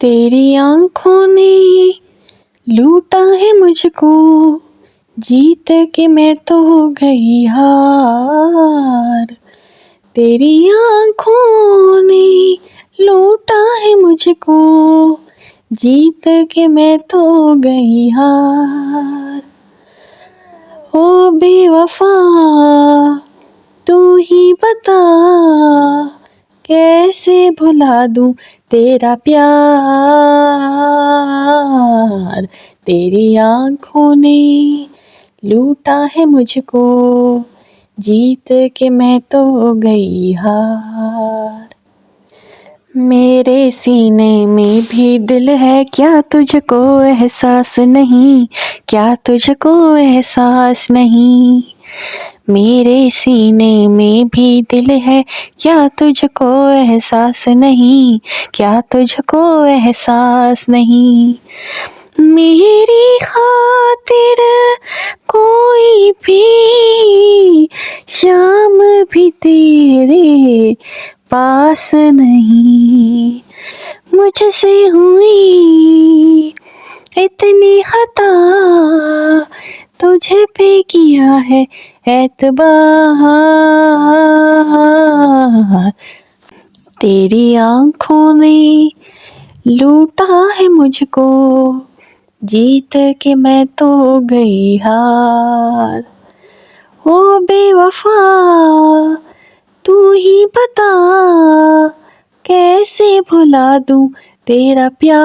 तेरी आंखों ने लूटा है मुझको, जीत के मैं तो हो गई हार। तेरी आंखों ने लूटा है मुझको, जीत के मैं तो हो गई हार। ओ बेवफा तू ही बता, कैसे भुला दूं तेरा प्यार। तेरी आंखों ने लूटा है मुझको, जीत के मैं तो हो गई हार। मेरे सीने में भी दिल है, क्या तुझको एहसास नहीं, क्या तुझको एहसास नहीं। मेरे सीने में भी दिल है, क्या तुझको एहसास नहीं, क्या तुझको एहसास नहीं। मेरी खातिर कोई भी शाम भी तेरे पास नहीं। मुझसे हुई इतनी खता, तुझे पे किया है एतबार। तेरी आंखों ने लूटा है मुझको, जीत के मैं तो हो गई हार। ओ बेवफा तू ही बता, कैसे भुला दूं तेरा प्यार।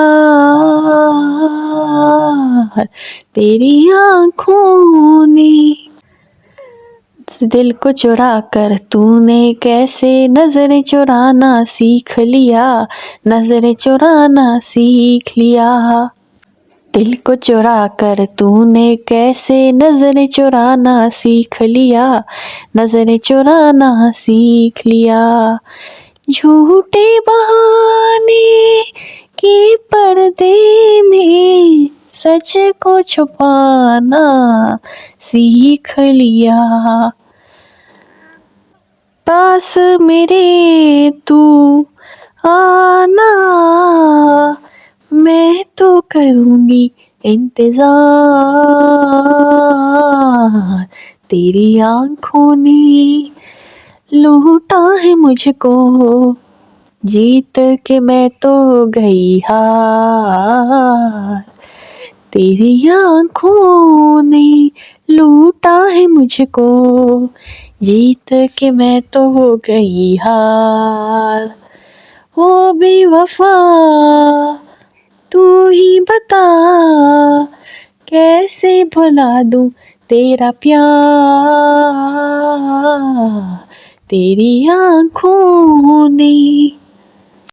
तेरी आंखों ने दिल को चुरा कर तूने कैसे नजरें चुराना सीख लिया, नजरें चुराना सीख लिया। दिल को चुरा कर तूने कैसे नजरें चुराना सीख लिया, नजरें चुराना सीख लिया। झूठे बहाने के पर्दे में सच को छुपाना सीख लिया। पास मेरे तू आना, मैं तो करूँगी इंतजार। तेरी आंखों ने लूटा है मुझको, जीत के मैं तो गई हार। तेरी आंखों ने लूटा है मुझको, जीत के मैं तो हो गई हार। ओ बेवफा तू ही बता, कैसे भुला दूं तेरा प्यार। तेरी आंखों ने